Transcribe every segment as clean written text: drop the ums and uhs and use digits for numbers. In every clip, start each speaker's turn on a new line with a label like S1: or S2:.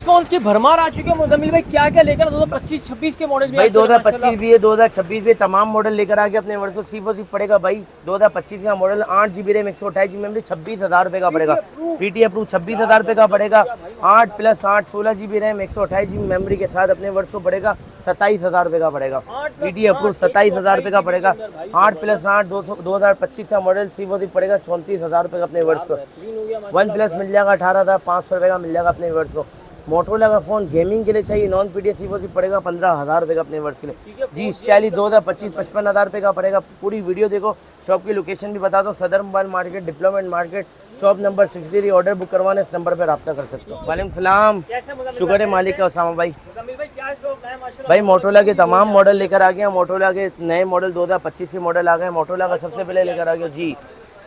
S1: Phones की भरमार आ चुकी है मुजम्मिल भाई, क्या क्या लेकर 2025-26 के मॉडल
S2: भाई 2025 भी है, 2026 भी, तमाम मॉडल लेकर आके अपने वर्ष को सिर्फ पड़ेगा भाई 2025 का model 8 GB RAM 128 GB memory 26,000 रुपये का पड़ेगा। PT अप्रूव 26,000 रुपये का पड़ेगा। 8+8 16 GB रैम 128 GB मेमोरी के साथ अपने वर्ष को पड़ेगा 27,000 रुपये का पड़ेगा। PT अप्रूव 27,000 रुपये का पड़ेगा। 8+8 2025 का मॉडल सिर्फ पड़ेगा 34,000 रुपये का अपने वर्ष को। OnePlus मिल जाएगा 18,500 रुपये का मिल जाएगा अपने वर्ष को। मोटरोला का फोन गेमिंग के लिए चाहिए नॉन पीडीएफ सिर्फ पड़ेगा 15,000 रुपये का अपने वर्ष के लिए। जी 40 2025 55,000 रुपये का पड़ेगा। पूरी वीडियो देखो। शॉप की लोकेशन भी बता दो, सदर mobile market, development market, shop number 63। Order book करवाने इस नंबर पर रब्ता कर सकते हो। वालेकुम सलाम, शुक्र है मालिक का उसामा भाई। भाई मोटरोला के तमाम मॉडल लेकर आ गया। मोटरोला के नए मॉडल 2025 के मॉडल आ गए। मोटरोला का सबसे पहले लेकर आ गया जी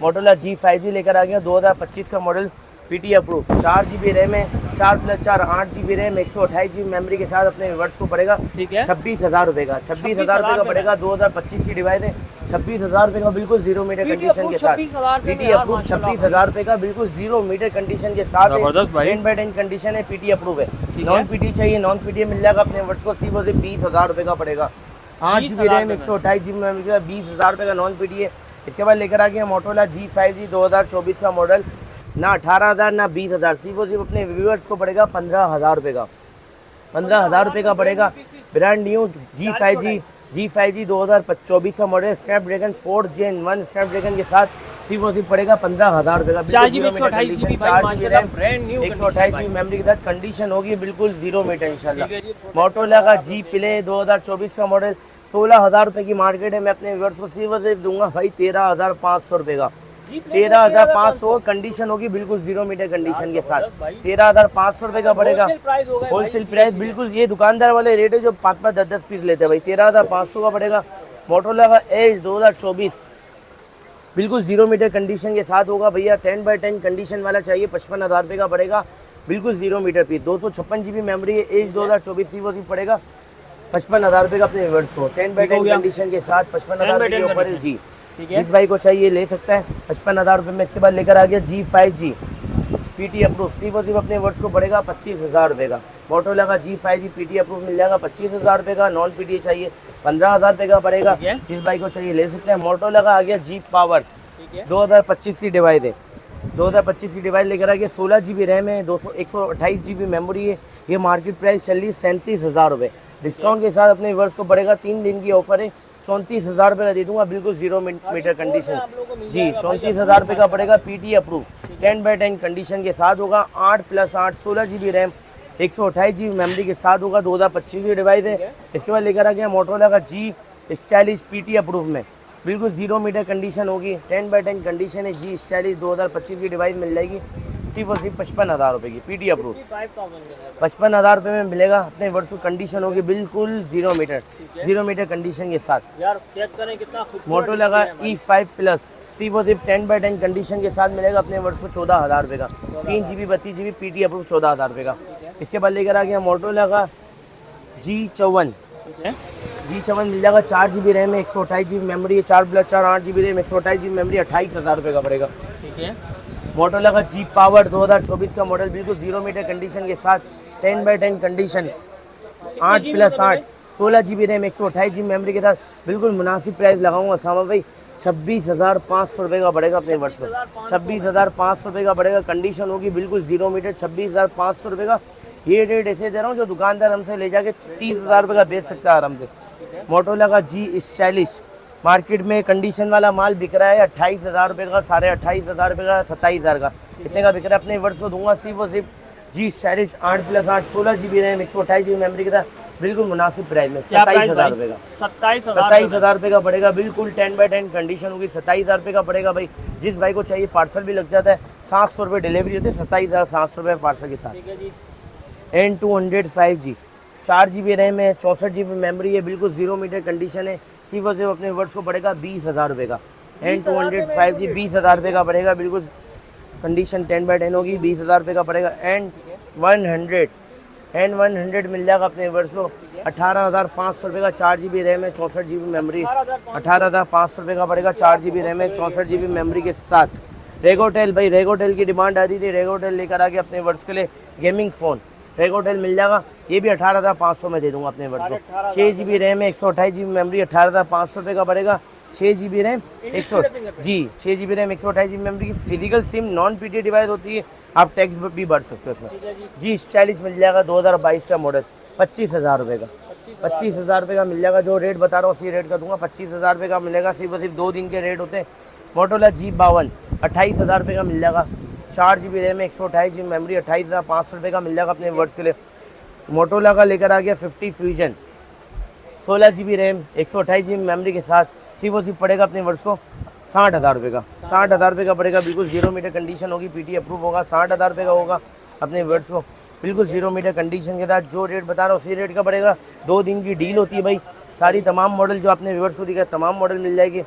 S2: मोटरोला G5G लेकर आ गया 2025 का model. PT approve 4 GB RAM है, 4+4 8 GB रैम 128 GB मेमोरी के साथ अपने वर्ष को पड़ेगा 26,000 रुपये का। 26,000 रुपये का पड़ेगा। 2025 की डिवाइस है। 26,000 रुपये का बिल्कुल 0 मीटर कंडीशन के साथ। PT अप्रूव 26,000 रुपये का बिल्कुल 0 मीटर कंडीशन के साथ 10/10 कंडीशन है। PT अप्रूव है। नॉन PT चाहिए नॉन PT मिल जाएगा अपने वर्ष को सिर्फ 20,000 रुपये का पड़ेगा। 8 GB रैम 128 GB मेमोरी का 20,000 रुपये का नॉन PT है। इसके बाद लेकर आ गया मोटरोला G5G 2024 का मॉडल। ना 18,000 ना 20,000, सिर्फ अपने व्यूअर्स को पड़ेगा 15,000 रुपये का। 15,000 रुपये का पड़ेगा। ब्रांड न्यू G5G 2024 का मॉडल स्नैपड्रैगन 4 Gen 1 स्नैपड्रैगन के साथ सिर्फ पड़ेगा 15,000 रुपये का।
S1: 4 GB 128 GB brand new
S2: 128 GB memory के साथ कंडीशन होगी बिल्कुल 0 मीटर इंशाल्लाह। मोटरोला का G Play 2024 का मॉडल 16,000 रुपये की मार्केट है। मैं अपने व्यूअर्स को सिर्फ दूंगा भाई 13,500 रुपये का। 13,500 कंडीशन होगी बिल्कुल 0 मीटर कंडीशन के साथ। 13,500 रुपये का पड़ेगा। होलसेल प्राइस बिल्कुल ये दुकानदार वाले रेट है जो 5-5 10-10 पीस लेते हैं भाई। 13,500 का पड़ेगा। मोटरोला का एज 2024 बिल्कुल 0 मीटर कंडीशन के साथ होगा भैया। 10/10 कंडीशन वाला चाहिए 55,000 रुपये का पड़ेगा बिल्कुल 0 मीटर पीस। 256 GB मेमोरी है। एज 2024 सिर्फ पड़ेगा 55,000 रुपये का अपने व्यूअर्स को। 10/10 कंडीशन के साथ 55,000 रुपये के ऊपर है जी। जिस भाई को चाहिए ले सकता है 55,000 रुपये में। इसके बाद लेकर आ गया G5G PT अप्रूव सिर्फ अपने वर्ष को पड़ेगा 25,000 रुपये का। मोटरोला का G5G PT अप्रूव मिल जाएगा 25,000 रुपये का। नॉन PT चाहिए 15,000 रुपये का पड़ेगा। जिस भाई को चाहिए ले सकते हैं। मोटरोला का आ गया G Power 2025 की डिवाइस है। 2025 की डिवाइस लेकर आ गया। 16 GB रैम है, 128 GB मेमोरी है। ये मार्केट प्राइस चल रही है 37,000 रुपये। डिस्काउंट के साथ अपने वर्ष को पड़ेगा। 3 दिन की ऑफर है। 34,000 रुपये का दे दूंगा बिल्कुल 0 मीटर कंडीशन जी। 34,000 रुपये का पड़ेगा। PT अप्रूव 10/10 कंडीशन के साथ होगा। 8+8 16 GB रैम 128 GB मेमोरी के साथ होगा। 2025 की डिवाइस है। इसके बाद लेकर आ गया मोटरोला का G40 PT अप्रूव में बिल्कुल 0 मीटर कंडीशन होगी। 10/10 कंडीशन है। G40 2025 की डिवाइस मिल जाएगी सिर्फ 55,000 रुपये की। PT अप्रूव 55,000 रुपये में मिलेगा। अपने वर्ष की कंडीशन होगी बिल्कुल 0 मीटर कंडीशन के साथ।
S1: यार चेक करें कितना
S2: मोटरोला का E5 Plus सिर्फ 10/10 कंडीशन के साथ मिलेगा अपने वर्ष को 14,000 रुपये का। 3 GB 32 GB PT अप्रूव 14,000 रुपये का। इसके बाद लेकर आ गया मोटरोला का G54 मिल जाएगा। 4 GB रैम है, 128 GB मेमोरी है। 4+4 8 GB रैम 128 GB मेमोरी 28,000 रुपये का पड़ेगा।
S1: ठीक है।
S2: मोटरोला का G Power 2024 का मॉडल बिल्कुल 0 मीटर कंडीशन के साथ 10/10 condition 8+8 16 GB RAM 128 GB memory के साथ बिल्कुल मुनासिब प्राइस लगाऊंगा सामा भाई 26,500 रुपये का पड़ेगा अपने वर्ष में। 26,500 रुपये का पड़ेगा। कंडीशन होगी बिल्कुल 0 मीटर 26,500 रुपये का। ये रेट ऐसे दे रहा हूँ जो दुकानदार हमसे ले जाके 30,000 रुपये का बेच सकता है आराम से। मोटरोला का G40 मार्केट में कंडीशन वाला माल बिक रहा है 28,000 रुपये का, 28,500 रुपये का, 27,000 का, इतने का बिक रहा है। अपने वर्ष को दूंगा सिर्फ G40 8+8 16 GB RAM 128 GB memory के साथ बिल्कुल मुनासिब प्राइस में 27,000 रुपये का। 27,000 रुपये का पड़ेगा बिल्कुल 10/10 कंडीशन होगी। 27,000 रुपये का पड़ेगा भाई। जिस भाई को चाहिए पार्सल भी लग जाता है। 700 रुपये डिलीवरी होती है। 27,700 रुपये पार्सल के साथ। N205G 4 GB रैम है, 64 GB मेमोरी है, बिल्कुल 0 मीटर कंडीशन है। सिर्फ अपने वर्ष को पड़ेगा 20,000 रुपये का। N205G 20,000 रुपये का पड़ेगा बिल्कुल कंडीशन 10/10 होगी। 20,000 रुपये का पड़ेगा। N100 मिल जाएगा अपने वर्ष को 18,500 रुपये का। 4 GB रैम है, 64 GB मेमोरी 18,500 रुपये का पड़ेगा। 4 GB रैम है, 64 GB मेमोरी के साथ। रेगोटेल भाई रेगोटेल की डिमांड आती थी। रेगोटेल लेकर आके अपने वर्ष के लिए गेमिंग फ़ोन रेगोटेल मिल जाएगा, ये भी 18,500 में दे दूंगा अपने वर्ष को। 6 GB रैम है, 128 GB मेमोरी, 18,500 रुपये का पड़ेगा। 6 GB RAM 6 GB RAM 128 GB memory की physical SIM non PT device होती है, आप टैक्स भी भर सकते हो उसमें। जी 40 मिल जाएगा, 2022 का मॉडल, 25,000 रुपये का। 25,000 रुपये का मिल जाएगा, जो रेट बता रहा हूँ उसी रेट का दूंगा। 25,000 रुपये का मिलेगा, सिर्फ 2 दिन के रेट होते हैं। मोटोरोला G52 28,000 रुपये का मिल जाएगा। 4 GB रैम 128 GB मेमोरी, 28,500 रुपये का मिल जाएगा अपने वर्ड्स के लिए। मोटोरोला का लेकर आ गया 50 fusion, 16 GB RAM 128 GB memory के साथ, सिर्फ पड़ेगा अपने वर्ड्स को 60,000 रुपये का। 60,000 रुपये का पड़ेगा, बिल्कुल 0 मीटर कंडीशन होगी, पीटी अप्रूव होगा। 60,000 रुपये का होगा अपने वर्ड्स को, बिल्कुल 0 मीटर कंडीशन के साथ। जो रेट बता रहा हूँ उसी रेट का पड़ेगा। 2 दिन की डील होती है भाई, सारी तमाम मॉडल जो आपने व्यूअर्स को दिखा तमाम मॉडल मिल जाएगी।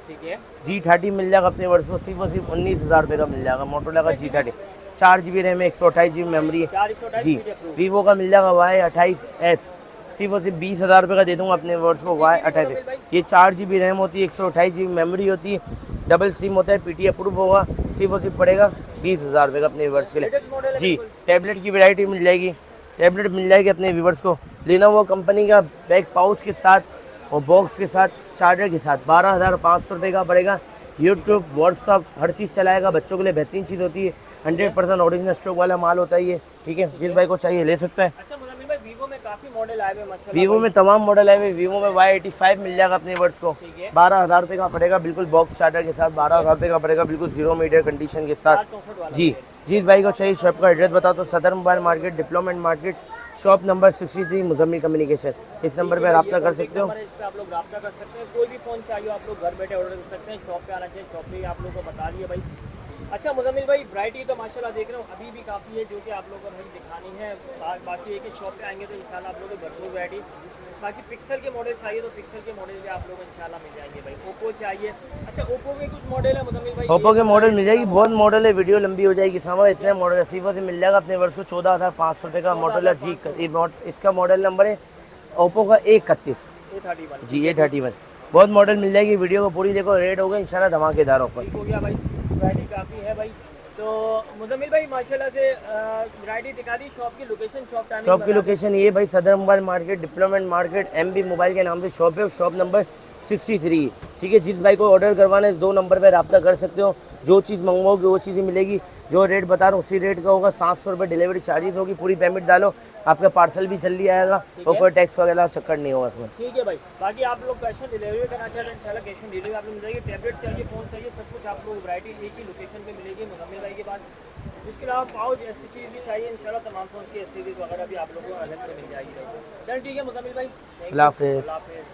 S2: G30 मिल जाएगा अपने वर्ष को, सिर्फ 19,000 रुपये का मिल जाएगा मोटोरोला का G30। 4 GB रैम है, 128 GB मेमोरी है जी। वीवो का मिल जाएगा Y28S, सिर्फ 20,000 रुपये का दे दूँगा अपने वर्ष को Y28। ये 4 GB रैम होती है, 128 GB मेमोरी होती है, डबल सिम होता है, पीटी अप्रूव होगा, सिर्फ पड़ेगा 20,000 रुपये का अपने व्यूअर्स के लिए जी। टैबलेट की वैरायटी मिल जाएगी, टैबलेट मिल जाएगी अपने व्यूअर्स को। लेनोवो कंपनी का बैक पाउच के साथ और बॉक्स के साथ, चार्जर के साथ 12,500 रुपये का पड़ेगा। यूट्यूब, व्हाट्सअप हर चीज़ चलाएगा, बच्चों के लिए बेहतरीन चीज़ होती है। 100% ओरिजिनल स्टॉक वाला माल होता है ये, ठीक है। जिस भाई को चाहिए ले सकता है।
S1: अच्छा मुज़म्मिल भाई, वीवो में काफ़ी मॉडल आए हुए माशाल्लाह।
S2: वीवो में तमाम मॉडल आए हुए। वीवो में Y85 मिल जाएगा अपने वर्ड्स को, 12,000 रुपये का पड़ेगा, बिल्कुल बॉक्स चार्जर के साथ 12,000 रुपये का पड़ेगा, बिल्कुल 0 मीटर कंडीशन के साथ जी। जिस भाई को चाहिए शॉप का एड्रेस बताओ तो Saddar mobile market, diplomat market, shop number 63, Muzammil communication. इस नंबर पर रब्ता कर सकते हो।
S1: इस पे आप लोग रब्ता कर सकते हैं। कोई भी फ़ोन चाहिए आप लोग घर बैठे ऑर्डर कर सकते हैं। शॉप पे आना चाहिए, शॉप पे आप लोगों को बता दिए भाई। अच्छा मुज़म्मिल भाई, वैरायटी तो माशाल्लाह देख रहे हो अभी भी काफ़ी है, जो कि आप लोगों को नहीं दिखानी है। बाकी एक ही शॉप पे आएंगे तो इंशाल्लाह आप लोगों को भरपूर वैरायटी। बाकी पिक्सल के मॉडल चाहिए तो पिक्सल के मॉडल भी आप लोगों को इंशाल्लाह मिल जाएंगे भाई। ओप्पो चाहिए, अच्छा ओप्पो में कुछ मॉडल है मुज़म्मिल भाई?
S2: ओप्पो के मॉडल मिल जाएगी, बहुत मॉडल है, वीडियो लंबी हो जाएगी। सामा इतने मॉडल है, सिर्फ मिल जाएगा अपने वर्ष को 14,500 रुपये का मोटोरोला जी। इसका मॉडल नंबर है ओप्पो का A31 जी, A31। बहुत मॉडल मिल जाएगी, वीडियो को पूरी देखो, रेट होगा इंशाल्लाह धमाकेदार ऑफर।
S1: हो गया भाई, वैरायटी काफ़ी है भाई। तो मुज़म्मिल भाई माशाल्लाह से वैरायटी दिखा दी। शॉप की लोकेशन, शॉप
S2: की लोकेशन ये भाई Saddar mobile market, diplomat market, MB mobile के नाम से शॉप है, शॉप नंबर 63, ठीक है। जिस भाई को ऑर्डर करवाना है इस 2 नंबर पर रब्ता कर सकते हो। जो चीज़ मंगवाओगे वो चीज़ ही मिलेगी। जो रेट बता रहा हूँ उसी रेट का होगा। 700 रुपये डिलीवरी चार्जेस होगी, पूरी पेमेंट डालो, आपका पार्सल भी जल्दी आएगा और कोई टैक्स वगैरह चक्कर नहीं होगा इसमें,
S1: ठीक है भाई। बाकी आप लोग कैश ऑन डिलीवरी करना चाहते हैं इंशाल्लाह कैश ऑन डिलीवरी आप लोग मिल जाएगी। टैबलेट चाहिए, फ़ोन चाहिए, सब कुछ आप लोग वैरायटी एक ही लोकेशन पे मिलेगी मुज़म्मिल भाई के पास। इसके अलावा पाउच ऐसी चीज़ भी चाहिए इंशाल्लाह, तमाम फ़ोन की एसेसरीज वगैरह भी आप लोगों को अलग से मिल जाएगी। चल ठीक है मुज़म्मिल भाई,
S2: अल्लाह हाफ़िज़।